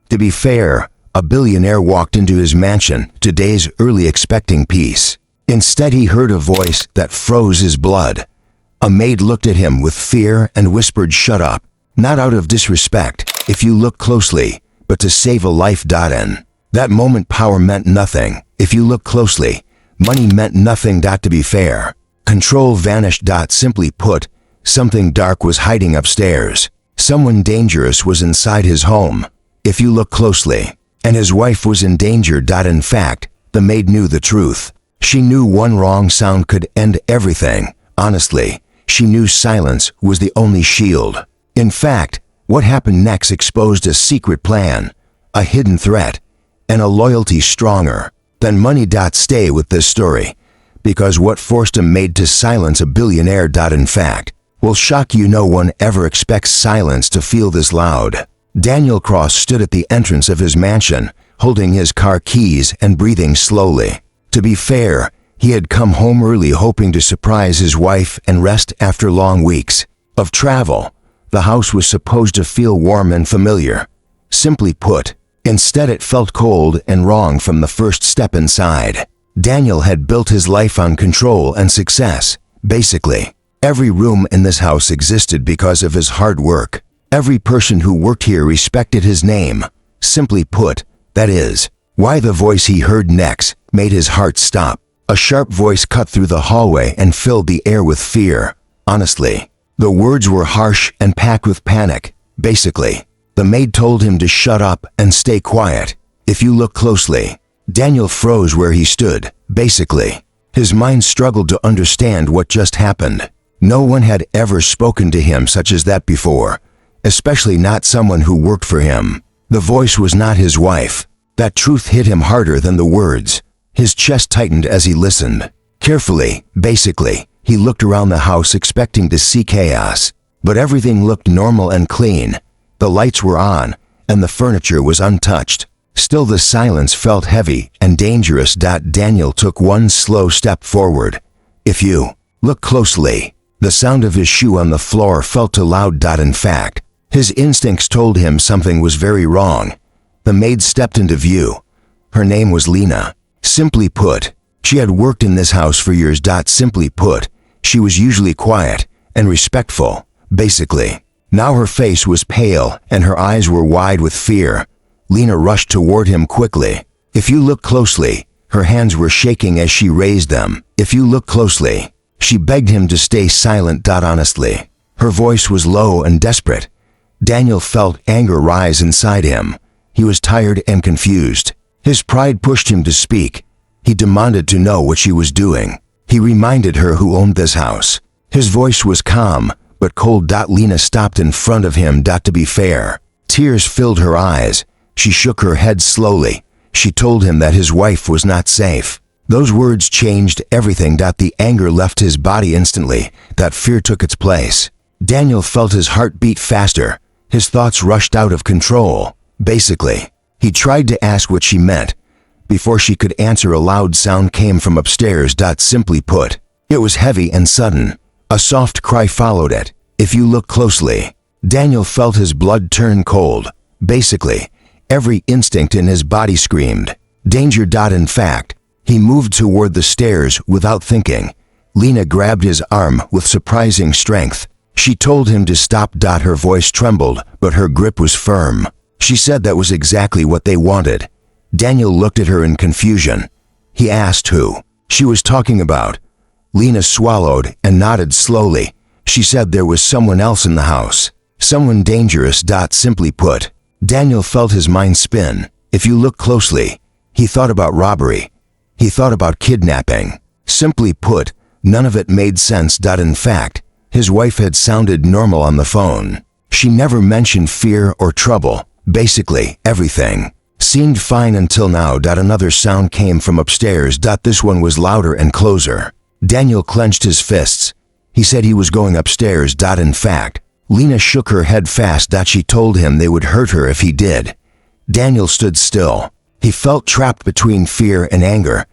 To be fair, a billionaire walked into his mansion today's early expecting peace. Instead, he heard a voice that froze his blood. A maid looked at him with fear and whispered, "Shut up." Not out of disrespect, if you look closely, but to save a life. In that moment, power meant nothing. If you look closely, money meant nothing. To be fair, control vanished. Simply put, something dark was hiding upstairs. Someone dangerous was inside his home. If you look closely, and his wife was in danger. In fact, the maid knew the truth. She knew one wrong sound could end everything. Honestly, she knew silence was the only shield. In fact, what happened next exposed a secret plan, a hidden threat, and a loyalty stronger than money. Stay with this story, because what forced a maid to silence a billionaire. In fact, will shock you. No one ever expects silence to feel this loud. Daniel Cross stood at the entrance of his mansion, holding his car keys and breathing slowly. To be fair, he had come home early hoping to surprise his wife and rest after long weeks of travel. The house was supposed to feel warm and familiar. Simply put, instead it felt cold and wrong from the first step inside. Daniel had built his life on control and success. Basically, every room in this house existed because of his hard work. Every person who worked here respected his name. Simply put, that is why the voice he heard next made his heart stop. A sharp voice cut through the hallway and filled the air with fear. Honestly, the words were harsh and packed with panic. Basically, the maid told him to shut up and stay quiet. If you look closely, Daniel froze where he stood. Basically, his mind struggled to understand what just happened. No one had ever spoken to him such as that before, especially not someone who worked for him. The voice was not his wife. That truth hit him harder than the words. His chest tightened as he listened. Carefully, basically, he looked around the house expecting to see chaos. But everything looked normal and clean. The lights were on, and the furniture was untouched. Still, the silence felt heavy and dangerous. Daniel took one slow step forward. If you look closely, the sound of his shoe on the floor felt too loud. In fact, his instincts told him something was very wrong. The maid stepped into view. Her name was Lena. Simply put, she had worked in this house for years. Simply put, she was usually quiet and respectful. Basically, now her face was pale and her eyes were wide with fear. Lena rushed toward him quickly. If you look closely, her hands were shaking as she raised them. If you look closely, she begged him to stay silent. Honestly, her voice was low and desperate. Daniel felt anger rise inside him. He was tired and confused. His pride pushed him to speak. He demanded to know what she was doing. He reminded her who owned this house. His voice was calm, but cold. Lena stopped in front of him. To be fair, tears filled her eyes. She shook her head slowly. She told him that his wife was not safe. Those words changed everything. The anger left his body instantly. Fear took its place. Daniel felt his heart beat faster. His thoughts rushed out of control. Basically, he tried to ask what she meant. Before she could answer, a loud sound came from upstairs. Simply put, it was heavy and sudden. A soft cry followed it. If you look closely, Daniel felt his blood turn cold. Basically, every instinct in his body screamed, danger. In fact, he moved toward the stairs without thinking. Lena grabbed his arm with surprising strength. She told him to stop. Her voice trembled, but her grip was firm. She said that was exactly what they wanted. Daniel looked at her in confusion. He asked who she was talking about. Lena swallowed and nodded slowly. She said there was someone else in the house. Someone dangerous. Simply put, Daniel felt his mind spin. If you look closely, he thought about robbery. He thought about kidnapping. Simply put, none of it made sense. In fact, his wife had sounded normal on the phone. She never mentioned fear or trouble. Basically, everything seemed fine until now. Another sound came from upstairs. This one was louder and closer. Daniel clenched his fists. He said he was going upstairs. In fact, Lena shook her head fast. She told him they would hurt her if he did. Daniel stood still. He felt trapped between fear and anger.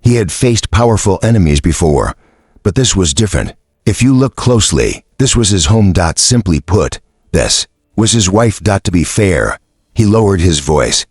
He had faced powerful enemies before, but this was different. If you look closely, this was his home. Simply put, this was his wife. To be fair, He lowered his voice.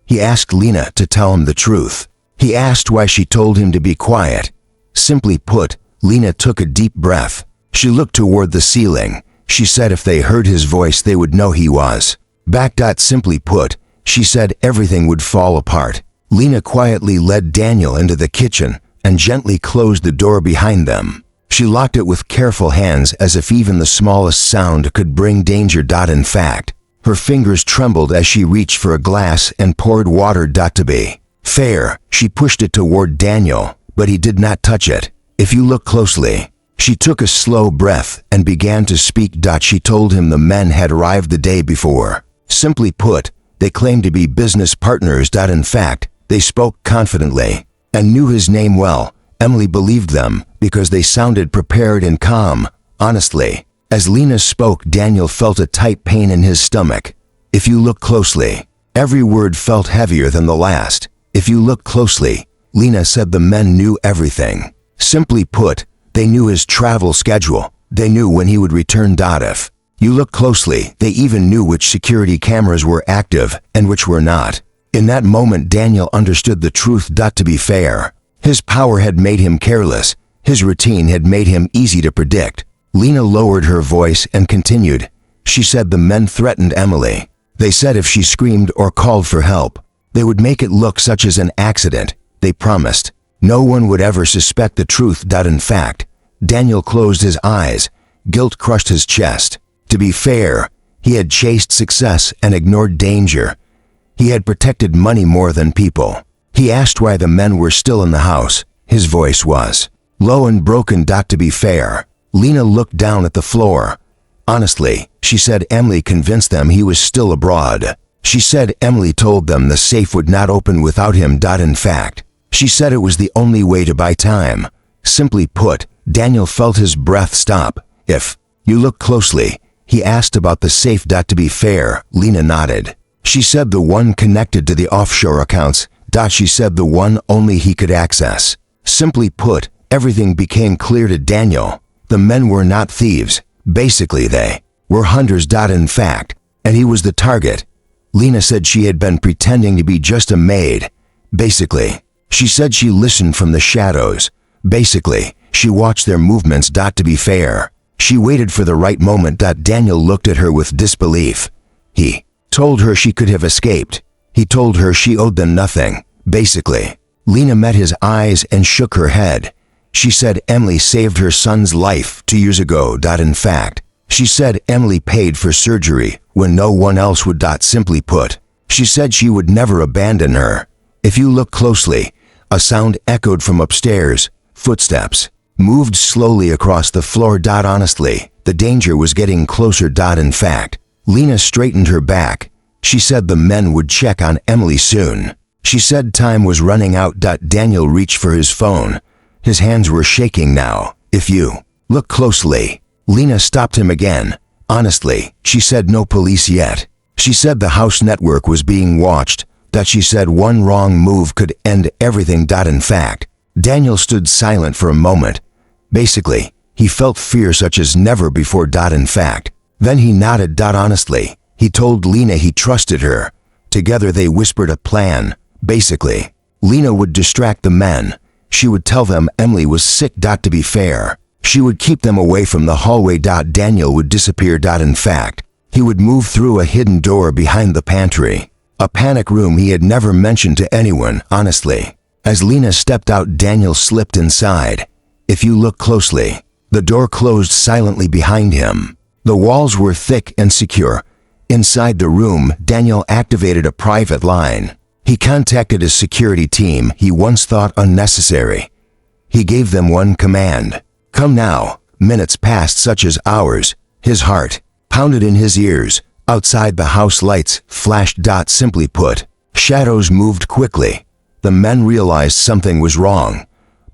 He asked Lena to tell him the truth. He asked why she told him to be quiet. Simply put, Lena took a deep breath. She looked toward the ceiling. She said if they heard his voice they would know he was back. Simply put, she said everything would fall apart. Lena quietly led Daniel into the kitchen and gently closed the door behind them. She locked it with careful hands as if even the smallest sound could bring danger. In fact, her fingers trembled as she reached for a glass and poured water. To be fair, she pushed it toward Daniel, but he did not touch it. If you look closely. She took a slow breath and began to speak. She told him the men had arrived the day before. Simply put, they claimed to be business partners. In fact, they spoke confidently and knew his name well. Emily believed them because they sounded prepared and calm. Honestly, as Lena spoke, Daniel felt a tight pain in his stomach. If you look closely, every word felt heavier than the last. If you look closely, Lena said the men knew everything. Simply put, they knew his travel schedule. They knew when he would return. If you look closely, they even knew which security cameras were active and which were not. In that moment, Daniel understood the truth. To be fair, his power had made him careless. His routine had made him easy to predict. Lena lowered her voice and continued. She said the men threatened Emily. They said if she screamed or called for help, they would make it look such as an accident. They promised no one would ever suspect the truth. In fact, Daniel closed his eyes. Guilt crushed his chest. To be fair, he had chased success and ignored danger. He had protected money more than people. He asked why the men were still in the house. His voice was low and broken. To be fair, Lena looked down at the floor. Honestly, she said Emily convinced them he was still abroad. She said Emily told them the safe would not open without him. In fact, she said it was the only way to buy time. Simply put, Daniel felt his breath stop. If you look closely, he asked about the safe. To be fair, Lena nodded. She said the one connected to the offshore accounts. She said the one only he could access. Simply put, everything became clear to Daniel. The men were not thieves. Basically, they were hunters. In fact, and he was the target. Lena said she had been pretending to be just a maid. Basically, she said she listened from the shadows. Basically, she watched their movements. To be fair, she waited for the right moment. Daniel looked at her with disbelief. He told her she could have escaped. He told her she owed them nothing. Basically, Lena met his eyes and shook her head. She said Emily saved her son's life 2 years ago. In fact, she said Emily paid for surgery when no one else would. Simply put, she said she would never abandon her. If you look closely, a sound echoed from upstairs. Footsteps moved slowly across the floor. Honestly, the danger was getting closer. In fact, Lena straightened her back. She said the men would check on Emily soon. She said time was running out. Daniel reached for his phone. His hands were shaking now. If you look closely, Lena stopped him again. Honestly, she said no police yet. She said the house network was being watched. She said one wrong move could end everything. In fact, Daniel stood silent for a moment. Basically, he felt fear such as never before. In fact, then he nodded. Honestly, he told Lena he trusted her. Together they whispered a plan. Basically, Lena would distract the men. She would tell them Emily was sick. To be fair, she would keep them away from the hallway. Daniel would disappear. In fact, he would move through a hidden door behind the pantry. A panic room he had never mentioned to anyone. Honestly, as Lena stepped out, Daniel slipped inside. If you look closely, the door closed silently behind him. The walls were thick and secure. Inside the room, Daniel activated a private line. He contacted his security team he once thought unnecessary. He gave them one command. Come now. Minutes passed such as hours. His heart pounded in his ears. Outside, the house lights flashed. Simply put, shadows moved quickly. The men realized something was wrong,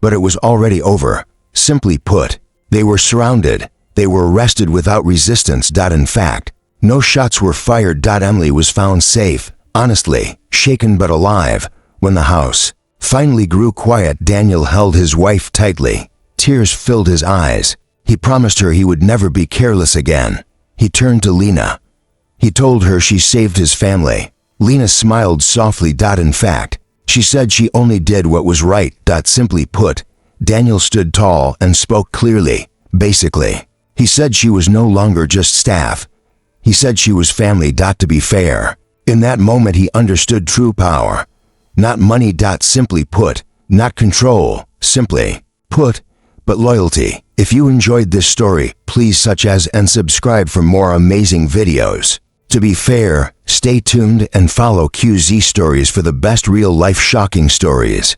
but it was already over. Simply put, they were surrounded. They were arrested without resistance. In fact, no shots were fired. Emily was found safe. Honestly, shaken but alive. When the house finally grew quiet, Daniel held his wife tightly. Tears filled his eyes. He promised her he would never be careless again. He turned to Lena. He told her she saved his family. Lena smiled softly. In fact, she said she only did what was right. Simply put, Daniel stood tall and spoke clearly. Basically, he said she was no longer just staff. He said she was family. To be fair, in that moment he understood true power. Not money. Simply put, not control, simply put, but loyalty. If you enjoyed this story, please such as and subscribe for more amazing videos. To be fair, stay tuned and follow QZ Stories for the best real-life shocking stories.